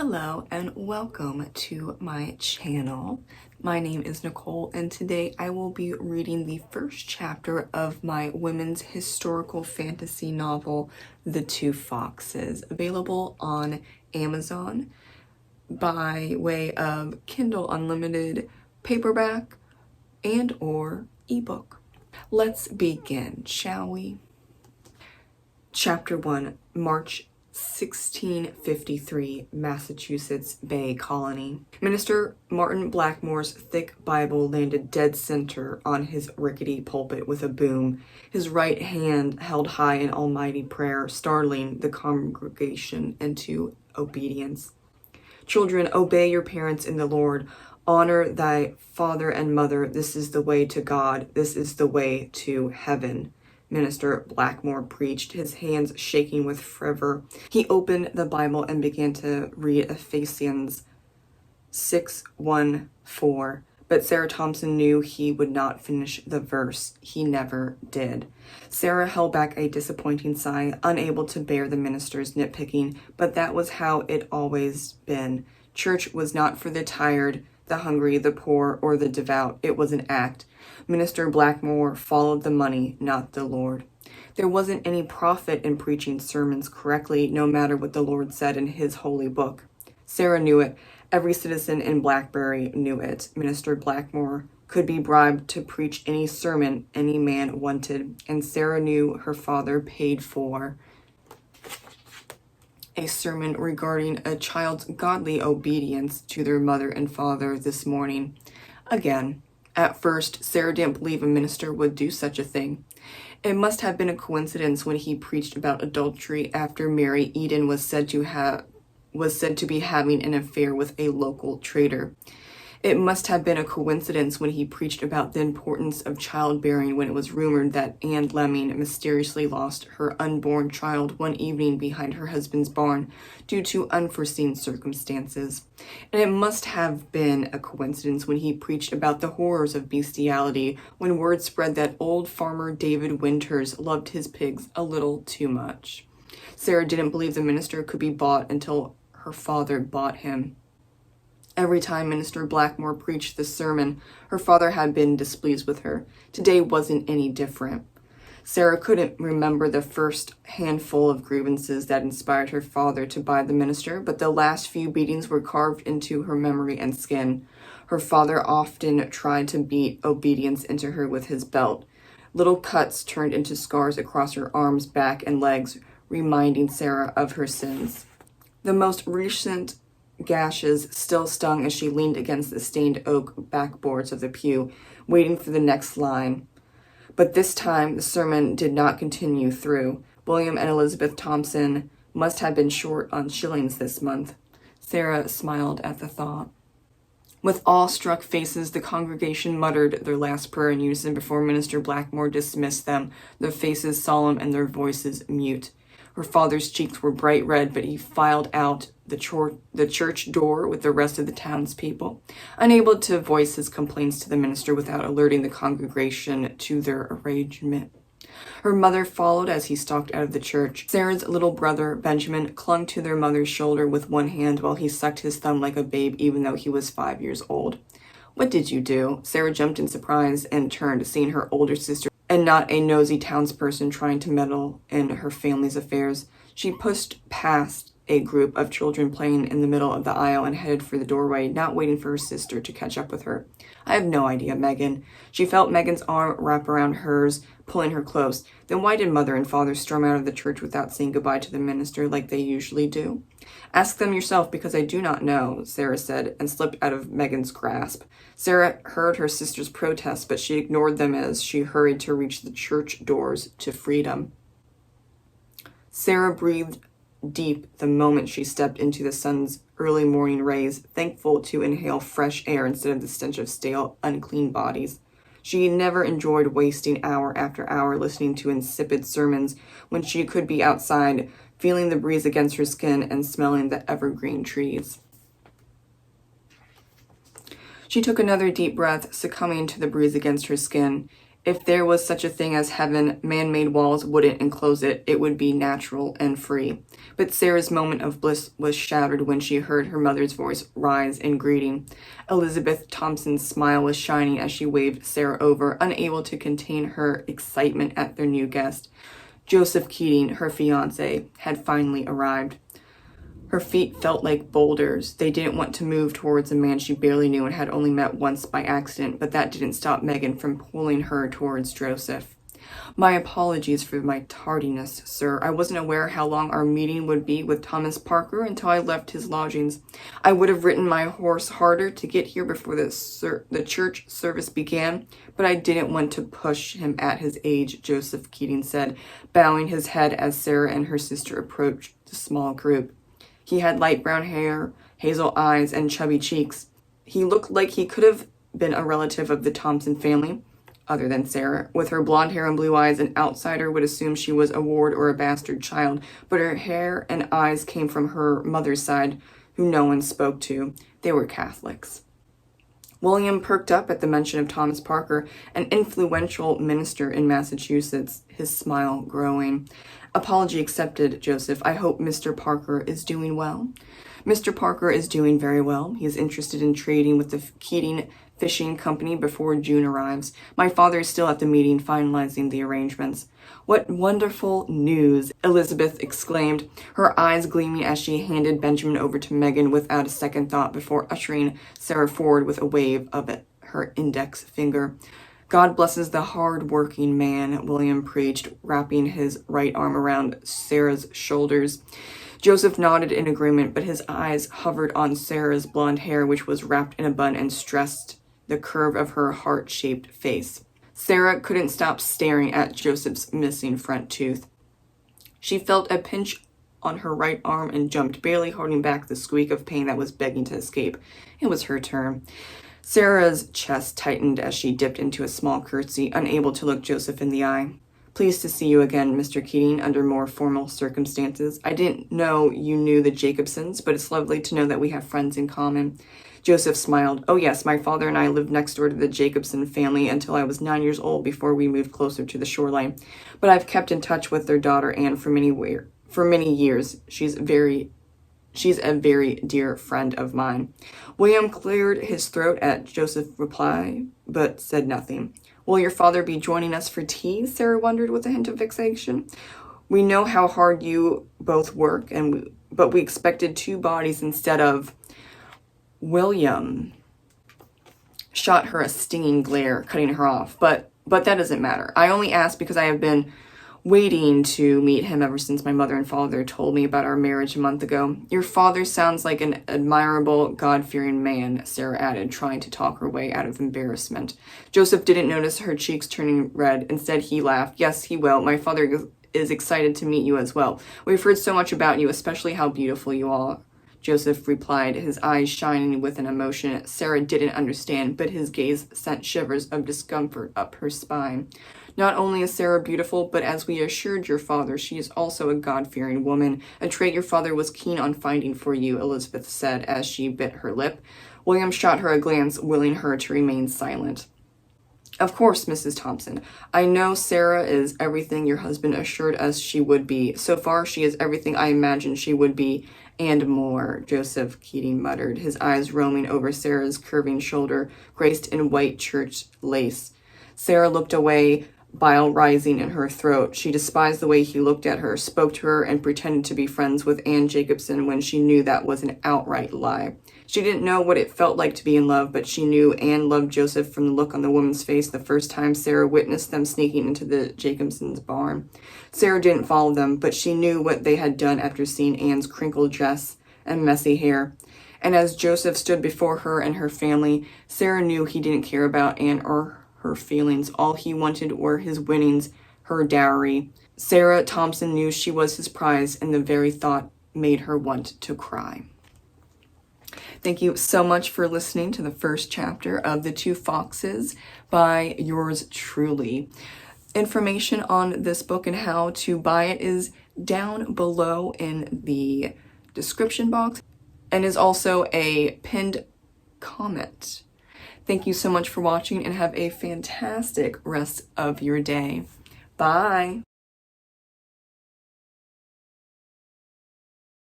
Hello and welcome to my channel. My name is Nicole and today I will be reading the first chapter of my women's historical fantasy novel, The Two Foxes, available on Amazon by way of Kindle Unlimited, paperback, and or ebook. Let's begin, shall we? Chapter 1, March 1653, Massachusetts Bay Colony. Minister Martin Blackmore's thick Bible landed dead center on his rickety pulpit with a boom, his right hand held high in almighty prayer, startling the congregation into obedience. Children, obey your parents in the Lord. Honor thy father and mother. This is the way to God. This is the way to heaven. Minister Blackmore preached, his hands shaking with fervor. He opened the Bible and began to read Ephesians 6:1-4. But Sarah Thompson knew he would not finish the verse. He never did. Sarah held back a disappointing sigh, unable to bear the minister's nitpicking, but that was how it always been. Church was not for the tired, the hungry, the poor, or the devout. It was an act. Minister Blackmore followed the money, not the Lord. There wasn't any profit in preaching sermons correctly, no matter what the Lord said in his holy book. Sarah knew it. Every citizen in Blackberry knew it. Minister Blackmore could be bribed to preach any sermon any man wanted, and Sarah knew her father paid for a sermon regarding a child's godly obedience to their mother and father this morning. Again, at first, Sarah didn't believe a minister would do such a thing. It must have been a coincidence when he preached about adultery after Mary Eden was said to be having an affair with a local trader. It must have been a coincidence when he preached about the importance of childbearing when it was rumored that Anne Lemming mysteriously lost her unborn child one evening behind her husband's barn due to unforeseen circumstances. And it must have been a coincidence when he preached about the horrors of bestiality when word spread that old farmer David Winters loved his pigs a little too much. Sarah didn't believe the minister could be bought until her father bought him. Every time Minister Blackmore preached this sermon, her father had been displeased with her. Today wasn't any different. Sarah couldn't remember the first handful of grievances that inspired her father to buy the minister, but the last few beatings were carved into her memory and skin. Her father often tried to beat obedience into her with his belt. Little cuts turned into scars across her arms, back, and legs, reminding Sarah of her sins. The most recent gashes still stung as she leaned against the stained oak backboards of the pew, waiting for the next line. But this time, the sermon did not continue through. William and Elizabeth Thompson must have been short on shillings this month. Sarah smiled at the thought. With awe-struck faces, the congregation muttered their last prayer in unison before Minister Blackmore dismissed them, their faces solemn and their voices mute. Her father's cheeks were bright red, but he filed out the church door with the rest of the townspeople, unable to voice his complaints to the minister without alerting the congregation to their arrangement. Her mother followed as he stalked out of the church. Sarah's little brother, Benjamin, clung to their mother's shoulder with one hand while he sucked his thumb like a babe even though he was 5 years old. "What did you do?" Sarah jumped in surprise and turned, seeing her older sister and not a nosy townsperson trying to meddle in her family's affairs. She pushed past a group of children playing in the middle of the aisle and headed for the doorway, not waiting for her sister to catch up with her. "I have no idea, Megan." She felt Megan's arm wrap around hers, pulling her close. "Then why did mother and father storm out of the church without saying goodbye to the minister like they usually do?" "Ask them yourself, because I do not know," Sarah said, and slipped out of Megan's grasp. Sarah heard her sister's protests, but she ignored them as she hurried to reach the church doors to freedom. Sarah breathed deep the moment she stepped into the sun's early morning rays, thankful to inhale fresh air instead of the stench of stale, unclean bodies. She never enjoyed wasting hour after hour listening to insipid sermons when she could be outside, feeling the breeze against her skin and smelling the evergreen trees. She took another deep breath, succumbing to the breeze against her skin. If there was such a thing as heaven, man-made walls wouldn't enclose it. It would be natural and free. But Sarah's moment of bliss was shattered when she heard her mother's voice rise in greeting. Elizabeth Thompson's smile was shining as she waved Sarah over, unable to contain her excitement at their new guest. Joseph Keating, her fiancé, had finally arrived. Her feet felt like boulders. They didn't want to move towards a man she barely knew and had only met once by accident, but that didn't stop Megan from pulling her towards Joseph. My apologies for my tardiness, sir. I wasn't aware how long our meeting would be with Thomas Parker until I left his lodgings. I would have ridden my horse harder to get here before the church service began, but I didn't want to push him at his age, Joseph Keating said, bowing his head as Sarah and her sister approached the small group. He had light brown hair, hazel eyes, and chubby cheeks. He looked like he could have been a relative of the Thompson family, other than Sarah. With her blonde hair and blue eyes, an outsider would assume she was a ward or a bastard child, but her hair and eyes came from her mother's side, who no one spoke to. They were Catholics. William perked up at the mention of Thomas Parker, an influential minister in Massachusetts, his smile growing. Apology accepted, Joseph. I hope Mr. Parker is doing well. Mr. Parker is doing very well. He is interested in trading with the Keating Fishing Company before June arrives. My father is still at the meeting finalizing the arrangements. What wonderful news, Elizabeth exclaimed, her eyes gleaming as she handed Benjamin over to Megan without a second thought before ushering Sarah forward with a wave of her index finger. God blesses the hard-working man, William preached, wrapping his right arm around Sarah's shoulders. Joseph nodded in agreement, but his eyes hovered on Sarah's blonde hair, which was wrapped in a bun and stressed the curve of her heart-shaped face. Sarah couldn't stop staring at Joseph's missing front tooth. She felt a pinch on her right arm and jumped, barely holding back the squeak of pain that was begging to escape. It was her turn. Sarah's chest tightened as she dipped into a small curtsy, unable to look Joseph in the eye. Pleased to see you again, Mr. Keating, under more formal circumstances. I didn't know you knew the Jacobsons, but it's lovely to know that we have friends in common. Joseph smiled. Oh yes, my father and I lived next door to the Jacobson family until I was 9 years old before we moved closer to the shoreline. But I've kept in touch with their daughter Anne for many years. She's a very dear friend of mine. William cleared his throat at Joseph's reply, but said nothing. Will your father be joining us for tea? Sarah wondered with a hint of vexation. We know how hard you both work, but we expected two bodies instead of... William shot her a stinging glare, cutting her off, but that doesn't matter. I only asked because I have been waiting to meet him ever since my mother and father told me about our marriage a month ago. Your father sounds like an admirable, God-fearing man, Sarah added, trying to talk her way out of embarrassment. Joseph didn't notice her cheeks turning red. Instead, he laughed. Yes, he will. My father is excited to meet you as well. We've heard so much about you, especially how beautiful you are. Joseph replied, his eyes shining with an emotion Sarah didn't understand, but his gaze sent shivers of discomfort up her spine. Not only is Sarah beautiful, but as we assured your father, she is also a God-fearing woman, a trait your father was keen on finding for you, Elizabeth said as she bit her lip. William shot her a glance, willing her to remain silent. Of course, Mrs. Thompson. I know Sarah is everything your husband assured us she would be. So far, she is everything I imagined she would be, and more, Joseph Keating muttered, his eyes roaming over Sarah's curving shoulder, graced in white church lace. Sarah looked away, bile rising in her throat. She despised the way he looked at her, spoke to her, and pretended to be friends with Anne Jacobson when she knew that was an outright lie. She didn't know what it felt like to be in love, but she knew Anne loved Joseph from the look on the woman's face the first time Sarah witnessed them sneaking into the Jacobsons' barn. Sarah didn't follow them, but she knew what they had done after seeing Anne's crinkled dress and messy hair. And as Joseph stood before her and her family, Sarah knew he didn't care about Anne or her feelings. All he wanted were his winnings, her dowry. Sarah Thompson knew she was his prize, and the very thought made her want to cry. Thank you so much for listening to the first chapter of The Two Foxes by yours truly. Information on this book and how to buy it is down below in the description box and is also a pinned comment. Thank you so much for watching and have a fantastic rest of your day. Bye.